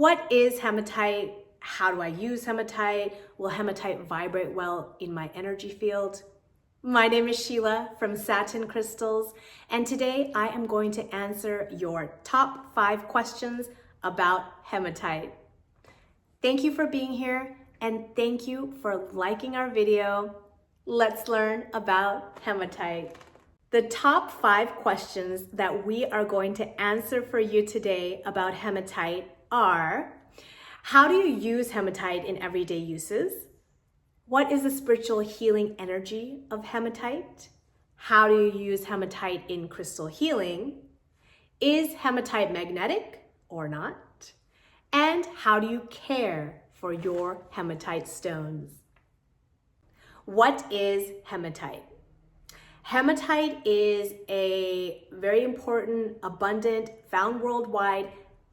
What is hematite? How do I use hematite? Will hematite vibrate well in my energy field? My name is Sheila from Satin Crystals, and today I am going to answer your top 5 questions about hematite. Thank you for being here, and thank you for liking our video. Let's learn about hematite. The top 5 questions that we are going to answer for you today about hematite are: how do you use hematite in everyday uses? What is the spiritual healing energy of hematite? How do you use hematite in crystal healing? Is hematite magnetic or not? And how do you care for your hematite stones? What is hematite? Hematite is a very important, abundant, found worldwide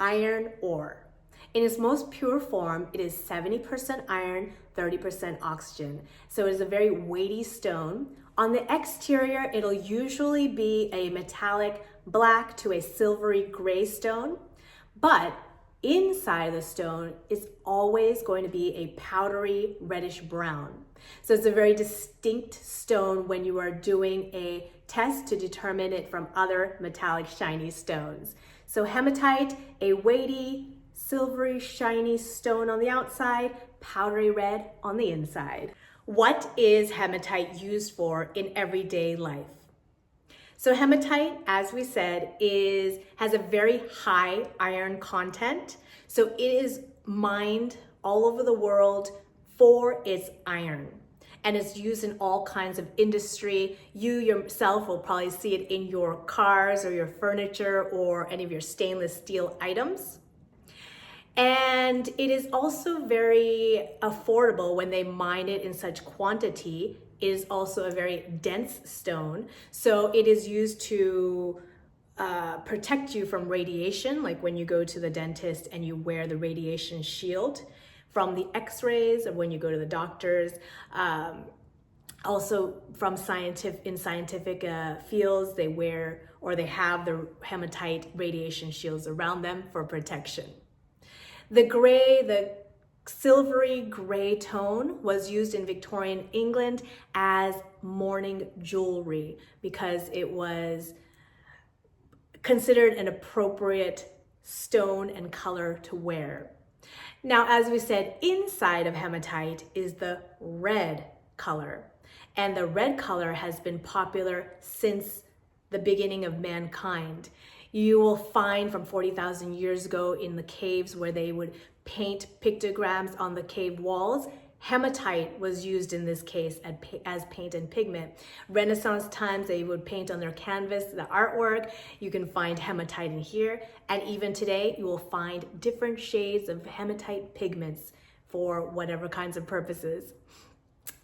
iron ore. In its most pure form, it is 70% iron, 30% oxygen. So it is a very weighty stone. On the exterior, it'll usually be a metallic black to a silvery gray stone, but inside of the stone is always going to be a powdery reddish brown. So it's a very distinct stone when you are doing a test to determine it from other metallic shiny stones. So hematite, a weighty, silvery, shiny stone on the outside, powdery red on the inside. What is hematite used for in everyday life? So hematite, as we said, has a very high iron content. So it is mined all over the world for its iron. And it's used in all kinds of industry. You yourself will probably see it in your cars or your furniture or any of your stainless steel items. And it is also very affordable when they mine it in such quantity. It is also a very dense stone. So it is used to protect you from radiation, like when you go to the dentist and you wear the radiation shield from the x-rays, or when you go to the doctors. Also from scientific fields, they wear or they have the hematite radiation shields around them for protection. The silvery gray tone was used in Victorian England as mourning jewelry because it was considered an appropriate stone and color to wear. Now, as we said, inside of hematite is the red color. And the red color has been popular since the beginning of mankind. You will find from 40,000 years ago in the caves where they would paint pictograms on the cave walls, hematite was used in this case as paint and pigment. Renaissance times, they would paint on their canvas, the artwork. You can find hematite in here. And even today, you will find different shades of hematite pigments for whatever kinds of purposes.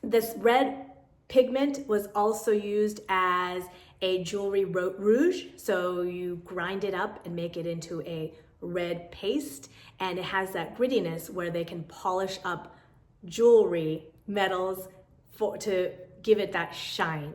This red pigment was also used as a jewelry rouge. So you grind it up and make it into a red paste. And it has that grittiness where they can polish up jewelry, metals, to give it that shine.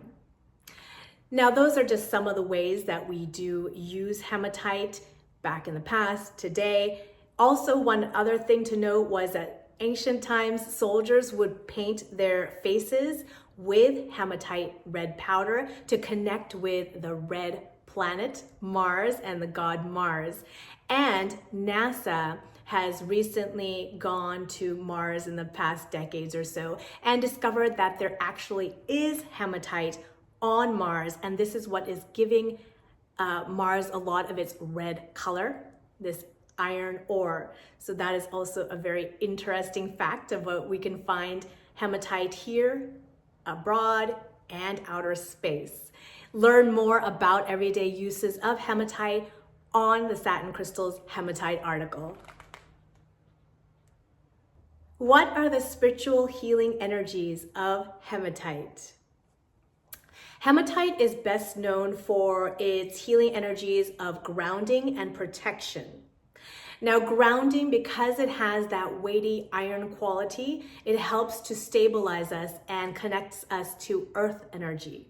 Now, those are just some of the ways that we do use hematite back in the past, today. Also, one other thing to note was that ancient times, soldiers would paint their faces with hematite red powder to connect with the red planet Mars and the god Mars. And NASA has recently gone to Mars in the past decades or so and discovered that there actually is hematite on Mars, and this is what is giving Mars a lot of its red color, this iron ore. So that is also a very interesting fact of what we can find hematite here, abroad, and outer space. Learn more about everyday uses of hematite on the Satin Crystals Hematite article. What are the spiritual healing energies of hematite? Hematite is best known for its healing energies of grounding and protection. Now, grounding, because it has that weighty iron quality, it helps to stabilize us and connects us to earth energy.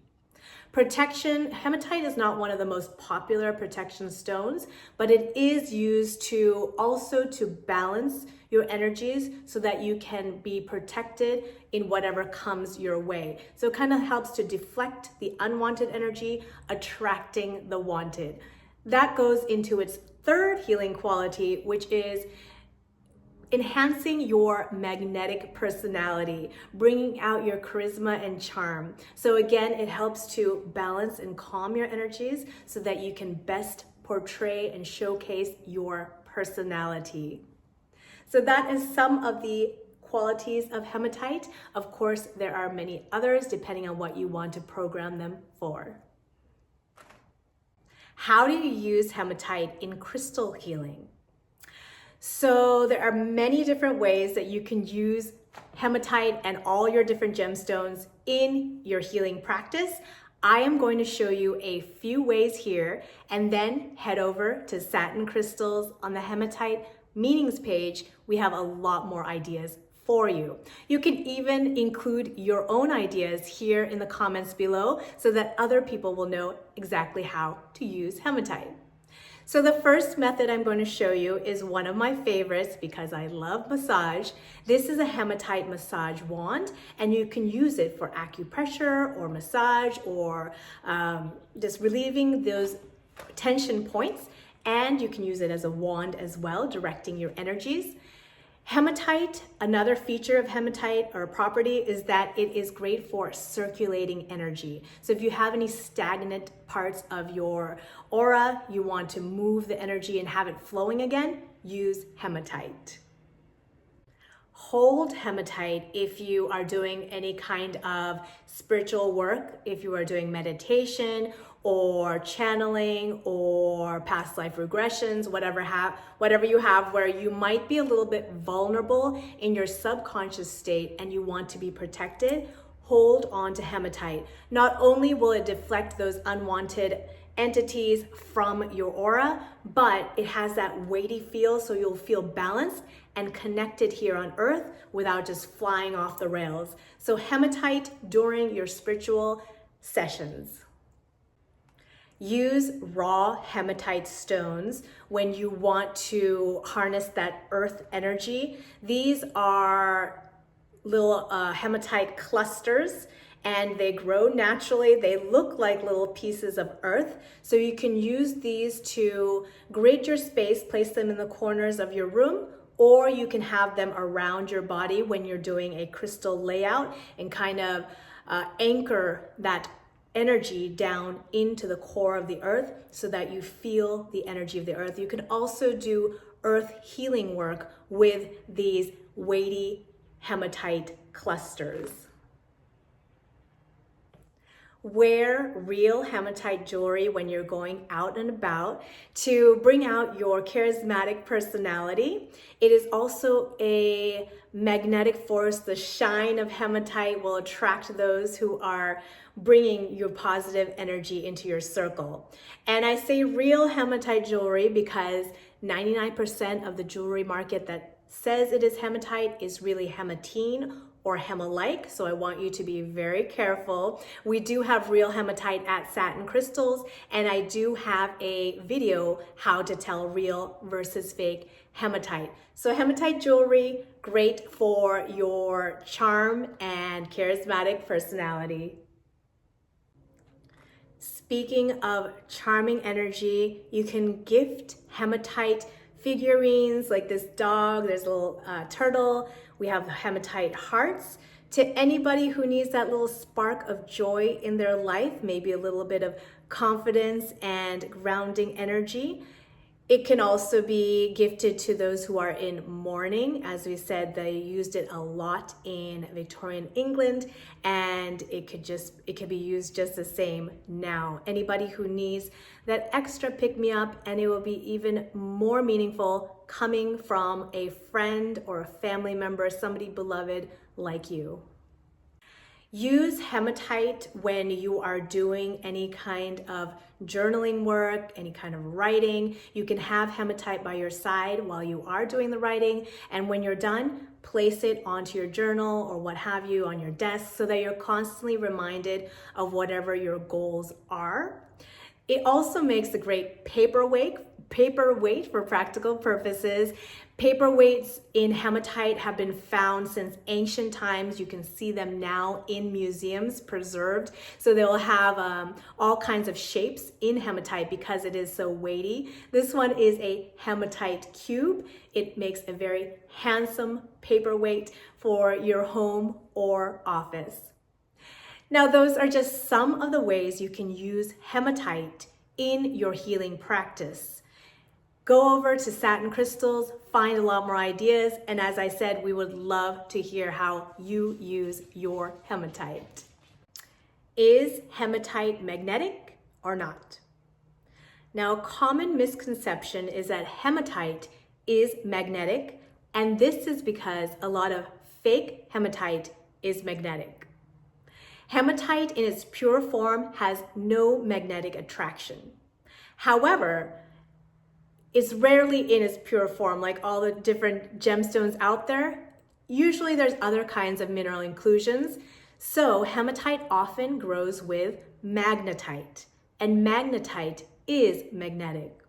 Protection, hematite is not one of the most popular protection stones, but it is used to also to balance your energies so that you can be protected in whatever comes your way. So it kind of helps to deflect the unwanted energy, attracting the wanted. That goes into its third healing quality, which is enhancing your magnetic personality, bringing out your charisma and charm. So again, it helps to balance and calm your energies so that you can best portray and showcase your personality. So that is some of the qualities of hematite. Of course, there are many others depending on what you want to program them for. How do you use hematite in crystal healing? So there are many different ways that you can use hematite and all your different gemstones in your healing practice. I am going to show you a few ways here and then head over to Satin Crystals on the Hematite meanings page. We have a lot more ideas for you. You can even include your own ideas here in the comments below so that other people will know exactly how to use hematite. So the first method I'm going to show you is one of my favorites because I love massage. This is a hematite massage wand, and you can use it for acupressure or massage or just relieving those tension points. And you can use it as a wand as well, directing your energies. Hematite, another feature of hematite or property is that it is great for circulating energy. So if you have any stagnant parts of your aura, you want to move the energy and have it flowing again, use hematite. Hold hematite if you are doing any kind of spiritual work, if you are doing meditation or channeling or past life regressions, whatever you have where you might be a little bit vulnerable in your subconscious state and you want to be protected, hold on to hematite. Not only will it deflect those unwanted entities from your aura, but it has that weighty feel, so you'll feel balanced and connected here on earth without just flying off the rails. So hematite during your spiritual sessions. Use raw hematite stones when you want to harness that earth energy. These are little hematite clusters and they grow naturally. They look like little pieces of earth. So you can use these to grid your space, place them in the corners of your room, or you can have them around your body when you're doing a crystal layout and kind of anchor that energy down into the core of the earth so that you feel the energy of the earth. You can also do earth healing work with these weighty hematite clusters. Wear real hematite jewelry when you're going out and about to bring out your charismatic personality. It is also a magnetic force. The shine of hematite will attract those who are bringing your positive energy into your circle. And I say real hematite jewelry because 99% of the jewelry market that says it is hematite is really hematine or hema-like, so I want you to be very careful. We do have real hematite at Satin Crystals, and I do have a video how to tell real versus fake hematite. So hematite jewelry, great for your charm and charismatic personality. Speaking of charming energy, you can gift hematite figurines like this dog, there's a little turtle. We have hematite hearts to anybody who needs that little spark of joy in their life, maybe a little bit of confidence and grounding energy. It can also be gifted to those who are in mourning. As we said, they used it a lot in Victorian England, and it could be used just the same now. Anybody who needs that extra pick-me-up, and it will be even more meaningful coming from a friend or a family member, somebody beloved like you. Use hematite when you are doing any kind of journaling work, any kind of writing. You can have hematite by your side while you are doing the writing, and when you're done, place it onto your journal or what have you on your desk so that you're constantly reminded of whatever your goals are. It also makes a great paperweight for practical purposes. Paperweights in hematite have been found since ancient times. You can see them now in museums preserved. So they'll have all kinds of shapes in hematite because it is so weighty. This one is a hematite cube. It makes a very handsome paperweight for your home or office. Now, those are just some of the ways you can use hematite in your healing practice. Go over to Satin Crystals, find a lot more ideas, and as I said, we would love to hear how you use your hematite. Is hematite magnetic or not? Now, a common misconception is that hematite is magnetic, and this is because a lot of fake hematite is magnetic. Hematite in its pure form has no magnetic attraction. However, it's rarely in its pure form, like all the different gemstones out there. Usually there's other kinds of mineral inclusions. So hematite often grows with magnetite, and magnetite is magnetic.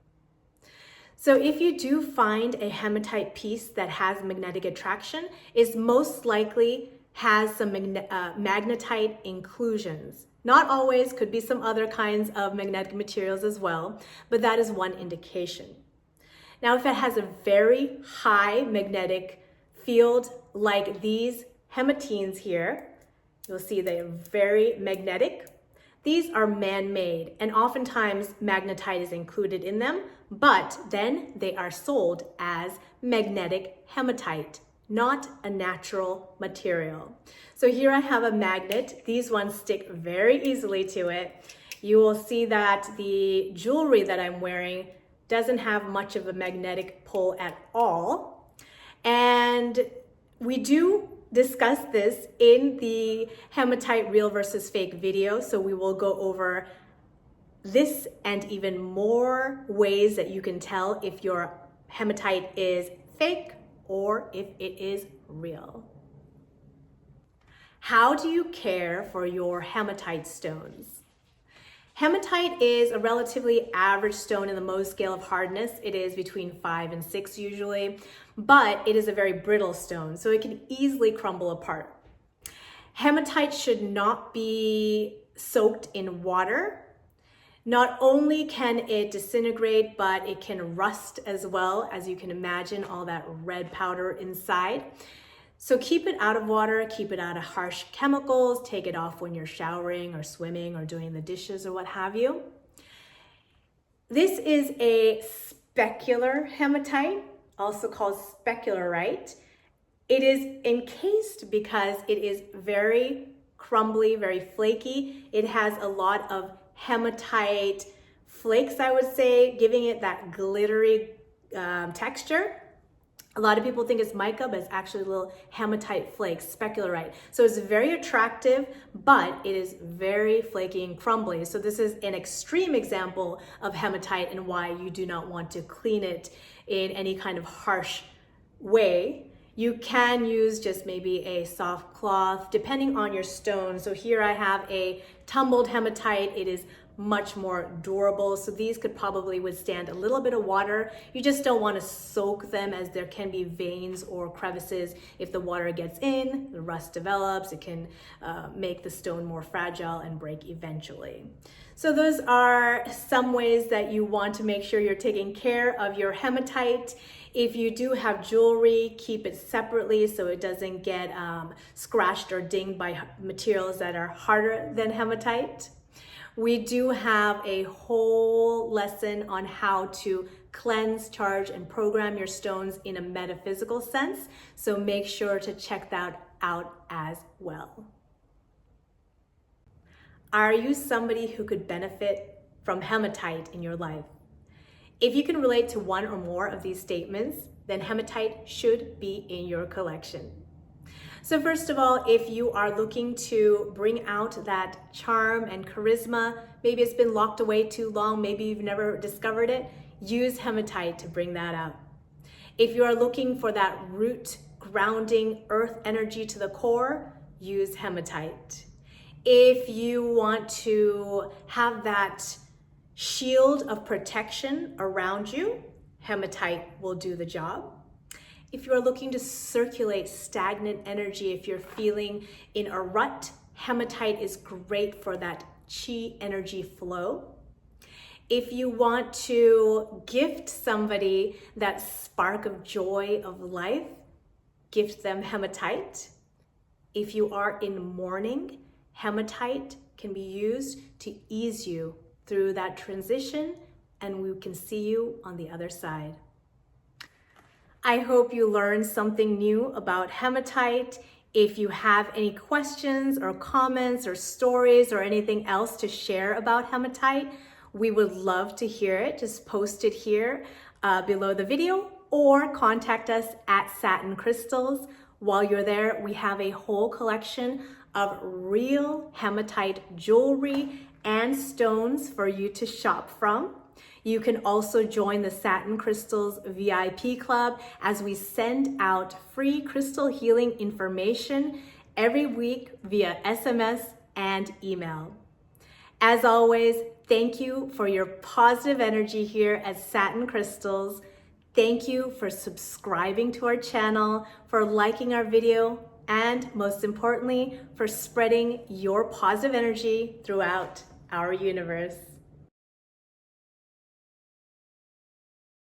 So if you do find a hematite piece that has magnetic attraction, it most likely has some magnetite inclusions. Not always, could be some other kinds of magnetic materials as well, but that is one indication. Now, if it has a very high magnetic field like these hematines here, you'll see they are very magnetic. These are man-made, and oftentimes magnetite is included in them, but then they are sold as magnetic hematite, not a natural material. So here I have a magnet. These ones stick very easily to it. You will see that the jewelry that I'm wearing doesn't have much of a magnetic pull at all. And we do discuss this in the hematite real versus fake video. So we will go over this and even more ways that you can tell if your hematite is fake or if it is real. How do you care for your hematite stones? Hematite is a relatively average stone in the Mohs scale of hardness. It is between 5 and 6 usually, but it is a very brittle stone, so it can easily crumble apart. Hematite should not be soaked in water. Not only can it disintegrate, but it can rust as well, as you can imagine, all that red powder inside. So keep it out of water, keep it out of harsh chemicals, take it off when you're showering or swimming or doing the dishes or what have you. This is a specular hematite, also called specularite. It is encased because it is very crumbly, very flaky. It has a lot of hematite flakes, I would say, giving it that glittery texture. A lot of people think it's mica, but it's actually little hematite flakes, specularite. So it's very attractive, but it is very flaky and crumbly. So this is an extreme example of hematite and why you do not want to clean it in any kind of harsh way. You can use just maybe a soft cloth, depending on your stone. So here I have a tumbled hematite. It is much more durable. So these could probably withstand a little bit of water. You just don't want to soak them, as there can be veins or crevices. If the water gets in, the rust develops. It can make the stone more fragile and break eventually. So those are some ways that you want to make sure you're taking care of your hematite. If you do have jewelry, keep it separately so it doesn't get scratched or dinged by materials that are harder than hematite. We do have a whole lesson on how to cleanse, charge, and program your stones in a metaphysical sense. So make sure to check that out as well. Are you somebody who could benefit from hematite in your life? If you can relate to one or more of these statements, then hematite should be in your collection. So first of all, if you are looking to bring out that charm and charisma, maybe it's been locked away too long, maybe you've never discovered it, use hematite to bring that out. If you are looking for that root grounding earth energy to the core, use hematite. If you want to have that shield of protection around you, hematite will do the job. If you're looking to circulate stagnant energy, if you're feeling in a rut, hematite is great for that chi energy flow. If you want to gift somebody that spark of joy of life, gift them hematite. If you are in mourning, hematite can be used to ease you through that transition, and we can see you on the other side. I hope you learned something new about hematite. If you have any questions or comments or stories or anything else to share about hematite, we would love to hear it. Just post it here below the video or contact us at Satin Crystals. While you're there, we have a whole collection of real hematite jewelry and stones for you to shop from. You can also join the Satin Crystals VIP Club as we send out free crystal healing information every week via SMS and email. As always, thank you for your positive energy here at Satin Crystals. Thank you for subscribing to our channel, for liking our video, and most importantly, for spreading your positive energy throughout our universe.